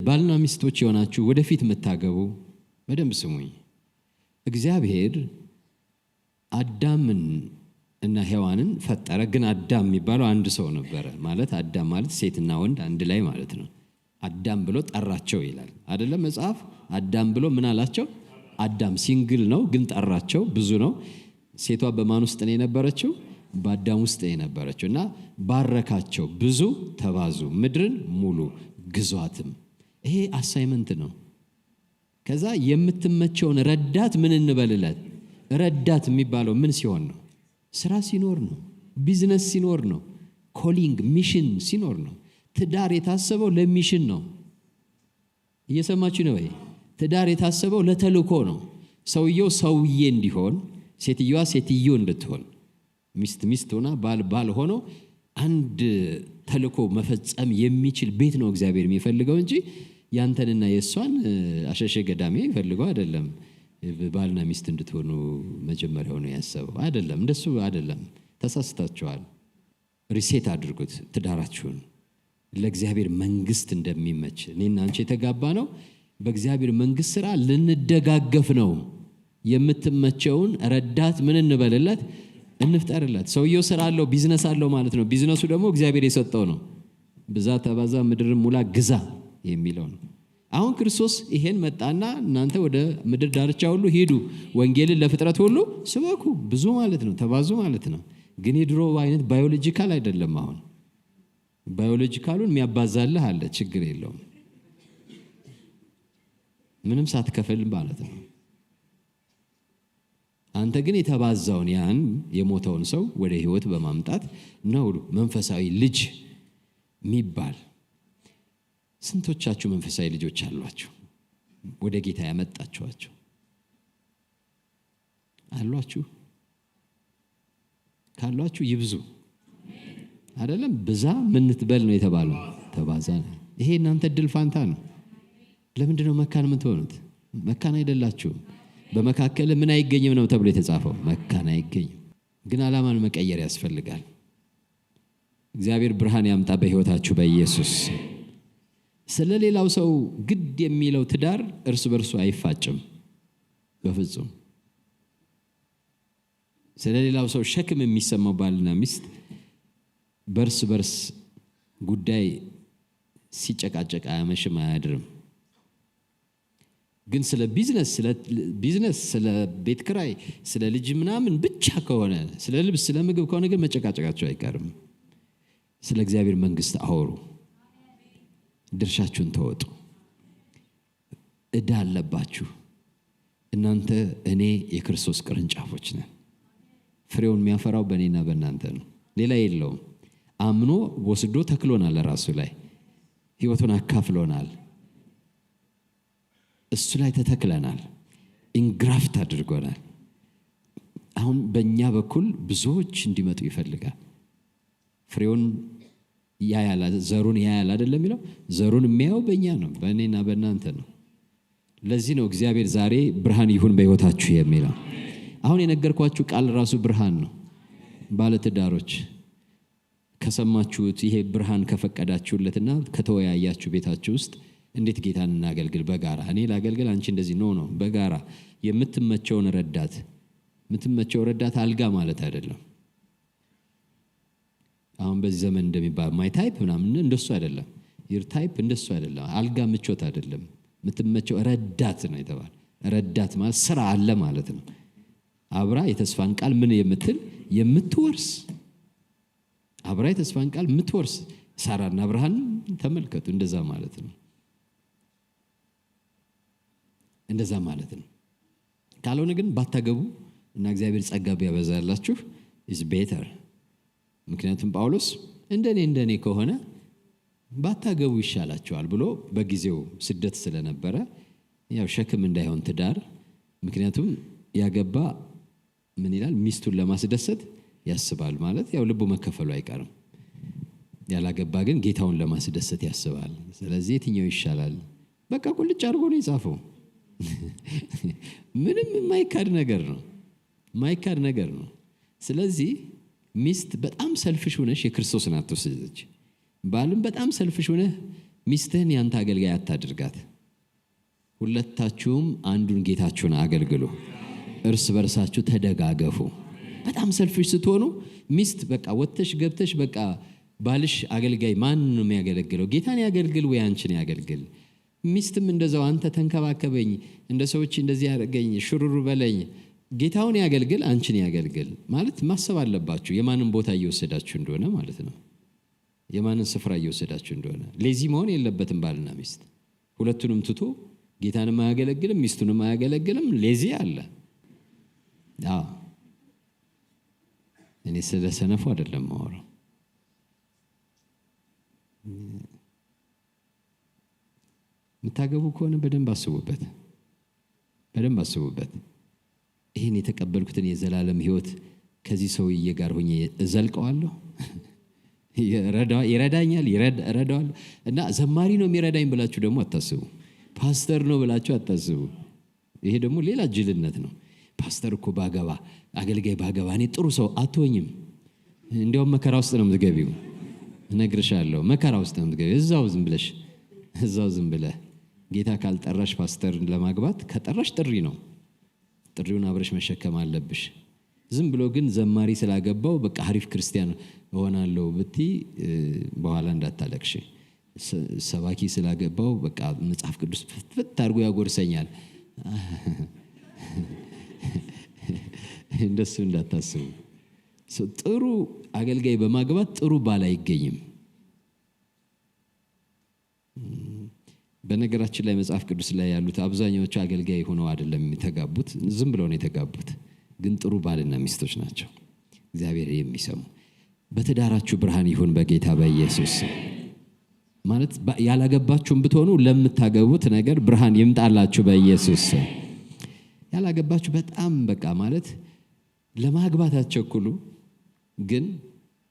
ባልና ሚስቶች የሆናችሁ ወደፊት መታገቡ በደንብ ስሙኝ። እግዚአብሔር አዳምን እና ሔዋንን ፈጠረ። ግን አዳም የሚባለው አንድ ሰው ነበረ። ማለት አዳም ማለት ሴትና ወንድ አንድ ላይ ማለት ነው። አዳም ብሎ ጠራቸው ይላል አይደለም መጽሐፍ? አዳም ብሎ ምን አላቸው? አዳም ሲንግል ነው ግን ጠራቸው። ብዙ ነው። ሴቷ በማን ውስጥ ነው የነበረችው? በአዳም ውስጥ ነው የነበረችው። እና ባረካቸው፣ ብዙ ተባዙ፣ ምድርን ሙሉ፣ ግዟትም። ይሄ አሳይመንት ነው። ከዛ የምትመቸውን ረዳት ምን እንበልለት? ረዳት የሚባለው ምን ሲሆን ነው? ስራ ሲኖር ነው። ቢዝነስ ሲኖር ነው። ኮሊንግ ሚሽን ሲኖር ነው። ትዳር የታሰበው ለሚሽን ነው። እየሰማችሁ ነው ወይ? ትዳር የታሰበው ለተልእኮ ነው። ሰውየው ሰውዬ እንዲሆን፣ ሴትዮዋ ሴትዮ እንድትሆን፣ ሚስት ሚስት ሆና ባል ባል ሆኖ አንድ ተልእኮ መፈጸም የሚችል ቤት ነው እግዚአብሔር የሚፈልገው እንጂ ያንተንና የሷን አሸሸ ገዳሜ ይፈልገው አይደለም። ባልና ሚስት እንድትሆኑ መጀመሪያው ነው ያሰበው አይደለም። እንደሱ አይደለም። ተሳስታችኋል። ሪሴት አድርጉት ትዳራችሁን ለእግዚአብሔር መንግስት እንደሚመች። እኔና አንቺ የተጋባ ነው በእግዚአብሔር መንግስት ስራ ልንደጋገፍ ነው። የምትመቸውን ረዳት ምን እንበልለት? እንፍጠርለት። ሰውየው ስራ አለው፣ ቢዝነስ አለው ማለት ነው። ቢዝነሱ ደግሞ እግዚአብሔር የሰጠው ነው። ብዛ ተባዛ፣ ምድርን ሙላ፣ ግዛ የሚለው ነው። አሁን ክርስቶስ ይሄን መጣና እናንተ ወደ ምድር ዳርቻ ሁሉ ሂዱ፣ ወንጌልን ለፍጥረት ሁሉ ስበኩ። ብዙ ማለት ነው፣ ተባዙ ማለት ነው። ግን የድሮ አይነት ባዮሎጂካል አይደለም። አሁን ባዮሎጂካሉን የሚያባዛልህ አለ፣ ችግር የለውም፣ ምንም ሳትከፍል ማለት ነው። አንተ ግን የተባዛውን ያን የሞተውን ሰው ወደ ህይወት በማምጣት ነው መንፈሳዊ ልጅ የሚባል። ስንቶቻችሁ መንፈሳዊ ልጆች አሏችሁ? ወደ ጌታ ያመጣችኋቸው አሏችሁ? ካሏችሁ ይብዙ አይደለም። ብዛ ምን ትበል ነው የተባለው? ተባዛ ነው። ይሄ እናንተ ድል ፋንታ ነው። ለምንድን ነው መካን የምትሆኑት? መካን አይደላችሁም። በመካከል ምን አይገኝም ነው ተብሎ የተጻፈው? መካን አይገኝም። ግን ዓላማን መቀየር ያስፈልጋል። እግዚአብሔር ብርሃን ያምጣ በህይወታችሁ በኢየሱስ። ስለሌላው ሰው ግድ የሚለው ትዳር እርስ በርሱ አይፋጭም በፍጹም። ስለሌላው ሰው ሸክም የሚሰማው ባልና ሚስት በርስ በርስ ጉዳይ ሲጨቃጨቅ አያመሽም አያድርም። ግን ስለ ቢዝነስ፣ ስለ ቤት ክራይ፣ ስለ ልጅ ምናምን ብቻ ከሆነ፣ ስለ ልብስ፣ ስለ ምግብ ከሆነ ግን መጨቃጨቃቸው አይቀርም። ስለ እግዚአብሔር መንግስት አወሩ፣ ድርሻችሁን ተወጡ። ዕዳ አለባችሁ እናንተ። እኔ የክርስቶስ ቅርንጫፎች ነን። ፍሬውን የሚያፈራው በእኔና በእናንተ ነው፣ ሌላ የለውም። አምኖ ወስዶ ተክሎናል፣ ራሱ ላይ ህይወቱን አካፍሎናል። እሱ ላይ ተተክለናል፣ ኢንግራፍት አድርጎናል። አሁን በእኛ በኩል ብዙዎች እንዲመጡ ይፈልጋል። ፍሬውን ያያል፣ ዘሩን ያያል አይደለም የሚለው? ዘሩን የሚያየው በእኛ ነው፣ በእኔና በእናንተ ነው። ለዚህ ነው እግዚአብሔር ዛሬ ብርሃን ይሁን በህይወታችሁ የሚለው። አሁን የነገርኳችሁ ቃል ራሱ ብርሃን ነው። ባለትዳሮች ከሰማችሁት ይሄ ብርሃን ከፈቀዳችሁለትና ከተወያያችሁ ቤታችሁ ውስጥ እንዴት ጌታን እናገልግል በጋራ፣ እኔ ላገልግል አንቺ እንደዚህ ነው በጋራ የምትመቸውን ረዳት። የምትመቸው ረዳት አልጋ ማለት አይደለም። አሁን በዚህ ዘመን እንደሚባል ማይ ታይፕ ምናምን እንደሱ አይደለም። ዩር ታይፕ እንደሱ አይደለም። አልጋ ምቾት አይደለም። የምትመቸው ረዳት ነው የተባለ። ረዳት ማለት ስራ አለ ማለት ነው። አብራ የተስፋን ቃል ምን የምትል የምትወርስ፣ አብራ የተስፋን ቃል የምትወርስ ሳራና አብርሃም ተመልከቱ። እንደዛ ማለት ነው። እንደዛ ማለት ነው። ካልሆነ ግን ባታገቡ እና እግዚአብሔር ጸጋ ቢያበዛላችሁ is better። ምክንያቱም ጳውሎስ እንደኔ ከሆነ ባታገቡ ይሻላችኋል ብሎ በጊዜው ስደት ስለነበረ ያው ሸክም እንዳይሆን ትዳር። ምክንያቱም ያገባ ምን ይላል? ሚስቱን ለማስደሰት ያስባል ማለት ያው ልቡ መከፈሉ አይቀርም። ያላገባ ግን ጌታውን ለማስደሰት ያስባል። ስለዚህ የትኛው ይሻላል? በቃ ቁልጭ አድርጎ ነው የጻፈው። ምንም የማይካድ ነገር ነው። ስለዚህ ሚስት በጣም ሰልፍሽ ሆነሽ የክርስቶስን አትወስጂ። ባልም በጣም ሰልፍሽ ሆነህ ሚስትህን ያንተ አገልጋይ አታድርጋት። ሁለታችሁም አንዱን ጌታችሁን አገልግሉ፣ እርስ በርሳችሁ ተደጋገፉ። በጣም ሰልፊሽ ስትሆኑ ሚስት በቃ ወጥተሽ ገብተሽ በቃ ባልሽ አገልጋይ ማን ነው የሚያገለግለው? ጌታን ያገልግል ወይ አንቺን ያገልግል? ሚስትም እንደዛው አንተ ተንከባከበኝ፣ እንደ ሰዎች እንደዚህ ያደርገኝ፣ ሽሩሩ በለኝ፣ ጌታውን ያገልግል አንቺን ያገልግል ማለት ማሰብ አለባችሁ። የማንን ቦታ እየወሰዳችሁ እንደሆነ ማለት ነው። የማንን ስፍራ እየወሰዳችሁ እንደሆነ። ሌዚ መሆን የለበትም ባልና ሚስት። ሁለቱንም ትቶ ጌታንም አያገለግልም ሚስቱንም አያገለግልም። ሌዚ አለ። እኔ ስለ ሰነፉ አይደለም ማወራው። የምታገቡ ከሆነ በደንብ አስቡበት፣ በደንብ አስቡበት። ይህን የተቀበልኩትን የዘላለም ሕይወት ከዚህ ሰውዬ ጋር ሆኜ እዘልቀዋለሁ? ይረዳኛል? እረዳዋለሁ? እና ዘማሪ ነው የሚረዳኝ ብላችሁ ደግሞ አታስቡ። ፓስተር ነው ብላችሁ አታስቡ። ይሄ ደግሞ ሌላ ጅልነት ነው። ፓስተር እኮ ባገባ አገልጋይ ባገባ እኔ ጥሩ ሰው አትሆኝም። እንዲያውም መከራ ውስጥ ነው የምትገቢው። እነግርሻለሁ፣ መከራ ውስጥ ነው የምትገቢው። እዛው ዝም ብለህ ጌታ ካልጠራሽ ፓስተር ለማግባት ከጠራሽ ጥሪ ነው። ጥሪውን አብረሽ መሸከም አለብሽ። ዝም ብሎ ግን ዘማሪ ስላገባው በቃ አሪፍ ክርስቲያን እሆናለሁ ብትይ በኋላ እንዳታለቅሽ። ሰባኪ ስላገባው በቃ መጽሐፍ ቅዱስ ፍትፍት አድርጎ ያጎርሰኛል እንደሱ እንዳታስቡ። ጥሩ አገልጋይ በማግባት ጥሩ ባል አይገኝም። በነገራችን ላይ መጽሐፍ ቅዱስ ላይ ያሉት አብዛኛዎቹ አገልጋይ ሆነው አይደለም የተጋቡት፣ ዝም ብለው ነው የተጋቡት። ግን ጥሩ ባልና ሚስቶች ናቸው እግዚአብሔር የሚሰሙ። በትዳራችሁ ብርሃን ይሁን በጌታ በኢየሱስ ማለት ያላገባችሁም ብትሆኑ ለምታገቡት ነገር ብርሃን ይምጣላችሁ በኢየሱስ። ያላገባችሁ በጣም በቃ ማለት ለማግባት አትቸኩሉ፣ ግን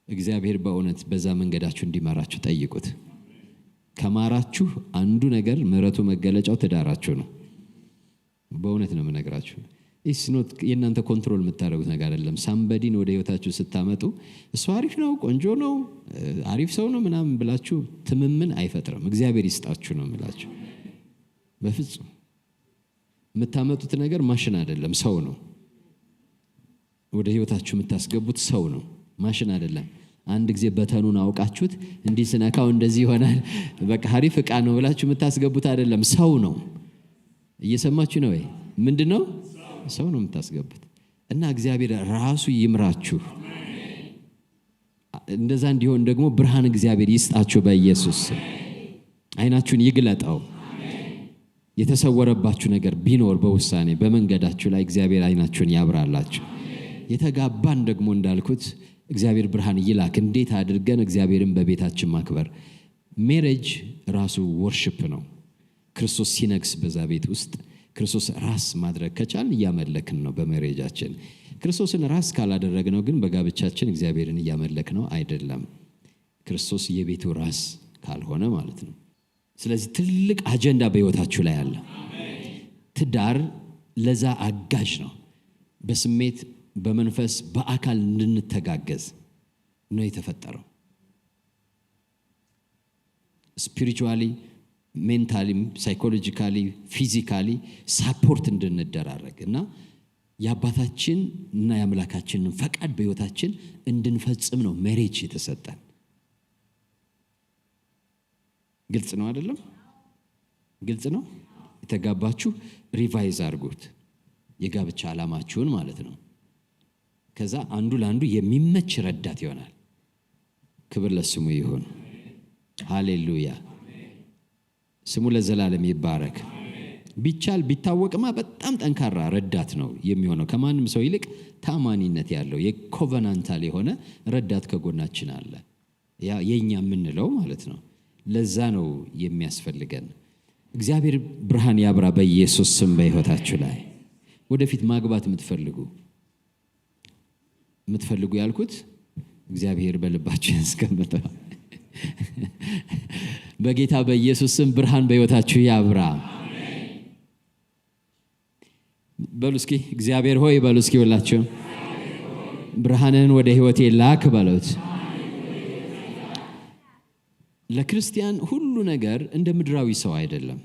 እግዚአብሔር በእውነት በዛ መንገዳችሁ እንዲመራችሁ ጠይቁት። ከማራችሁ አንዱ ነገር ምሕረቱ መገለጫው ትዳራችሁ ነው። በእውነት ነው የምነግራችሁ። ኢስኖት የእናንተ ኮንትሮል የምታደርጉት ነገር አይደለም። ሳምበዲን ወደ ህይወታችሁ ስታመጡ እሱ አሪፍ ነው፣ ቆንጆ ነው፣ አሪፍ ሰው ነው ምናምን ብላችሁ ትምምን አይፈጥርም። እግዚአብሔር ይስጣችሁ ነው የምላችሁ። በፍጹም የምታመጡት ነገር ማሽን አይደለም፣ ሰው ነው። ወደ ህይወታችሁ የምታስገቡት ሰው ነው፣ ማሽን አይደለም። አንድ ጊዜ በተኑን አውቃችሁት እንዲህ ስነካው እንደዚህ ይሆናል በቃ አሪፍ ዕቃ ነው ብላችሁ የምታስገቡት አይደለም፣ ሰው ነው። እየሰማችሁ ነው ወይ? ምንድነው? ሰው ነው የምታስገቡት። እና እግዚአብሔር ራሱ ይምራችሁ። እንደዛ እንዲሆን ደግሞ ብርሃን እግዚአብሔር ይስጣችሁ በኢየሱስ። አይናችሁን ይግለጠው። የተሰወረባችሁ ነገር ቢኖር በውሳኔ በመንገዳችሁ ላይ እግዚአብሔር አይናችሁን ያብራላችሁ። የተጋባን ደግሞ እንዳልኩት እግዚአብሔር ብርሃን ይላክ። እንዴት አድርገን እግዚአብሔርን በቤታችን ማክበር። ሜሬጅ ራሱ ወርሺፕ ነው። ክርስቶስ ሲነግስ በዛ ቤት ውስጥ ክርስቶስ ራስ ማድረግ ከቻል እያመለክን ነው በሜሬጃችን። ክርስቶስን ራስ ካላደረግነው ግን በጋብቻችን እግዚአብሔርን እያመለክ ነው አይደለም። ክርስቶስ የቤቱ ራስ ካልሆነ ማለት ነው። ስለዚህ ትልቅ አጀንዳ በህይወታችሁ ላይ አለ። ትዳር ለዛ አጋዥ ነው። በስሜት በመንፈስ በአካል እንድንተጋገዝ ነው የተፈጠረው። ስፒሪቹዋሊ፣ ሜንታሊ፣ ሳይኮሎጂካሊ፣ ፊዚካሊ ሳፖርት እንድንደራረግ እና የአባታችን እና የአምላካችንን ፈቃድ በህይወታችን እንድንፈጽም ነው ሜሬጅ የተሰጠን። ግልጽ ነው አይደለም? ግልጽ ነው። የተጋባችሁ ሪቫይዝ አድርጉት የጋብቻ ዓላማችሁን ማለት ነው። ከዛ አንዱ ለአንዱ የሚመች ረዳት ይሆናል። ክብር ለስሙ ይሁን። ሃሌሉያ። ስሙ ለዘላለም ይባረክ። ቢቻል ቢታወቅማ በጣም ጠንካራ ረዳት ነው የሚሆነው። ከማንም ሰው ይልቅ ታማኒነት ያለው የኮቨናንታል የሆነ ረዳት ከጎናችን አለ። ያ የኛ የምንለው ማለት ነው። ለዛ ነው የሚያስፈልገን። እግዚአብሔር ብርሃን ያብራ በኢየሱስ ስም በህይወታችሁ ላይ። ወደፊት ማግባት የምትፈልጉ ያልኩት እግዚአብሔር በልባችሁ ያስቀምጠው። በጌታ በኢየሱስ ስም ብርሃን በህይወታችሁ ያብራ። በሉ እስኪ እግዚአብሔር ሆይ በሉ እስኪ ሁላችሁ ብርሃንን ወደ ህይወቴ ላክ በሉት። ለክርስቲያን ሁሉ ነገር እንደ ምድራዊ ሰው አይደለም።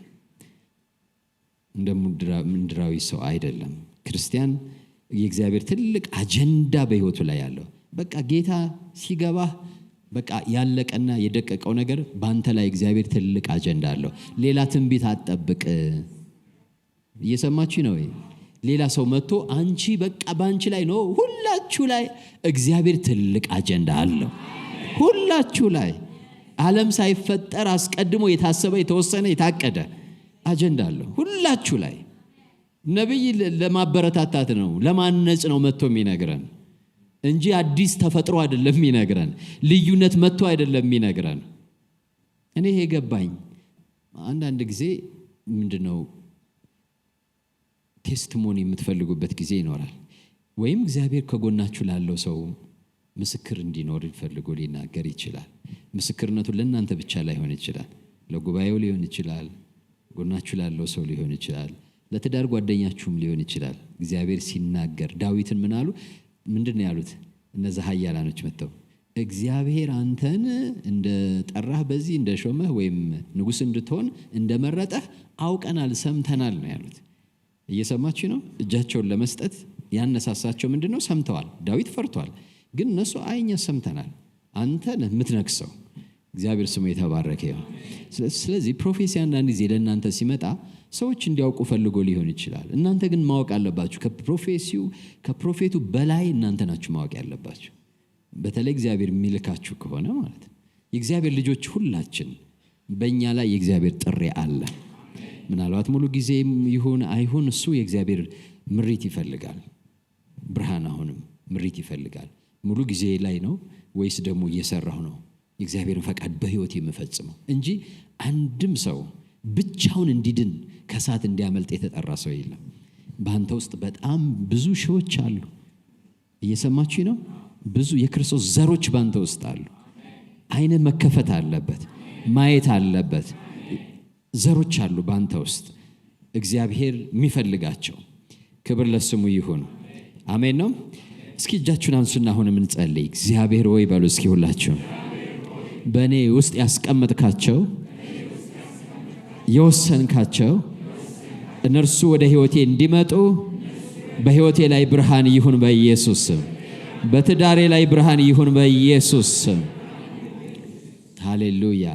እንደ ምድራዊ ሰው አይደለም። ክርስቲያን የእግዚአብሔር ትልቅ አጀንዳ በህይወቱ ላይ ያለው በቃ ጌታ ሲገባ በቃ ያለቀና የደቀቀው ነገር ባንተ ላይ እግዚአብሔር ትልቅ አጀንዳ አለው። ሌላ ትንቢት አትጠብቅ። እየሰማችሁ ነው ወይ? ሌላ ሰው መጥቶ አንቺ በቃ ባንቺ ላይ ነው፣ ሁላችሁ ላይ እግዚአብሔር ትልቅ አጀንዳ አለው። ሁላችሁ ላይ ዓለም ሳይፈጠር አስቀድሞ የታሰበ የተወሰነ የታቀደ አጀንዳ አለው ሁላችሁ ላይ። ነብይ ለማበረታታት ነው ለማነጽ ነው መጥቶ የሚነግረን እንጂ አዲስ ተፈጥሮ አይደለም የሚነግረን። ልዩነት መጥቶ አይደለም የሚነግረን። እኔ ይሄ ገባኝ። አንዳንድ ጊዜ ምንድነው ቴስቲሞኒ የምትፈልጉበት ጊዜ ይኖራል። ወይም እግዚአብሔር ከጎናችሁ ላለው ሰው ምስክር እንዲኖር ፈልጎ ሊናገር ይችላል። ምስክርነቱ ለእናንተ ብቻ ላይሆን ይችላል፣ ለጉባኤው ሊሆን ይችላል፣ ጎናችሁ ላለው ሰው ሊሆን ይችላል፣ ለትዳር ጓደኛችሁም ሊሆን ይችላል። እግዚአብሔር ሲናገር ዳዊትን ምን አሉ? ምንድን ነው ያሉት? እነዛ ኃያላኖች መጥተው እግዚአብሔር አንተን እንደ ጠራህ በዚህ እንደ ሾመህ ወይም ንጉሥ እንድትሆን እንደመረጠህ አውቀናል፣ ሰምተናል ነው ያሉት። እየሰማችሁ ነው? እጃቸውን ለመስጠት ያነሳሳቸው ምንድነው? ሰምተዋል። ዳዊት ፈርቷል፣ ግን እነሱ አይኛ ሰምተናል፣ አንተ ነህ የምትነግሰው። እግዚአብሔር ስሙ የተባረከ ይሁን። ስለዚህ ፕሮፌሲ አንዳንድ ጊዜ ለእናንተ ሲመጣ ሰዎች እንዲያውቁ ፈልጎ ሊሆን ይችላል። እናንተ ግን ማወቅ አለባችሁ። ከፕሮፌቱ በላይ እናንተ ናችሁ ማወቅ ያለባችሁ። በተለይ እግዚአብሔር የሚልካችሁ ከሆነ ማለት ነው። የእግዚአብሔር ልጆች ሁላችን በእኛ ላይ የእግዚአብሔር ጥሪ አለ። ምናልባት ሙሉ ጊዜ ይሁን አይሁን እሱ የእግዚአብሔር ምሪት ይፈልጋል። ብርሃን አሁንም ምሪት ይፈልጋል። ሙሉ ጊዜ ላይ ነው ወይስ ደግሞ እየሰራሁ ነው የእግዚአብሔርን ፈቃድ በህይወት የምፈጽመው እንጂ አንድም ሰው ብቻውን እንዲድን ከሳት እንዲያመልጥ የተጠራ ሰው የለም። በአንተ ውስጥ በጣም ብዙ ሺዎች አሉ። እየሰማችሁ ነው? ብዙ የክርስቶስ ዘሮች በአንተ ውስጥ አሉ። አይነ መከፈት አለበት፣ ማየት አለበት። ዘሮች አሉ በአንተ ውስጥ እግዚአብሔር የሚፈልጋቸው። ክብር ለስሙ ይሁን። አሜን ነው። እስኪ እጃችሁን አንሱና አሁንም እንጸልይ። እግዚአብሔር ወይ በሉ እስኪ ሁላችሁ በእኔ ውስጥ ያስቀመጥካቸው የወሰንካቸው እነርሱ ወደ ህይወቴ እንዲመጡ በህይወቴ ላይ ብርሃን ይሁን በኢየሱስ ስም። በትዳሬ ላይ ብርሃን ይሁን በኢየሱስ ስም። ሃሌሉያ።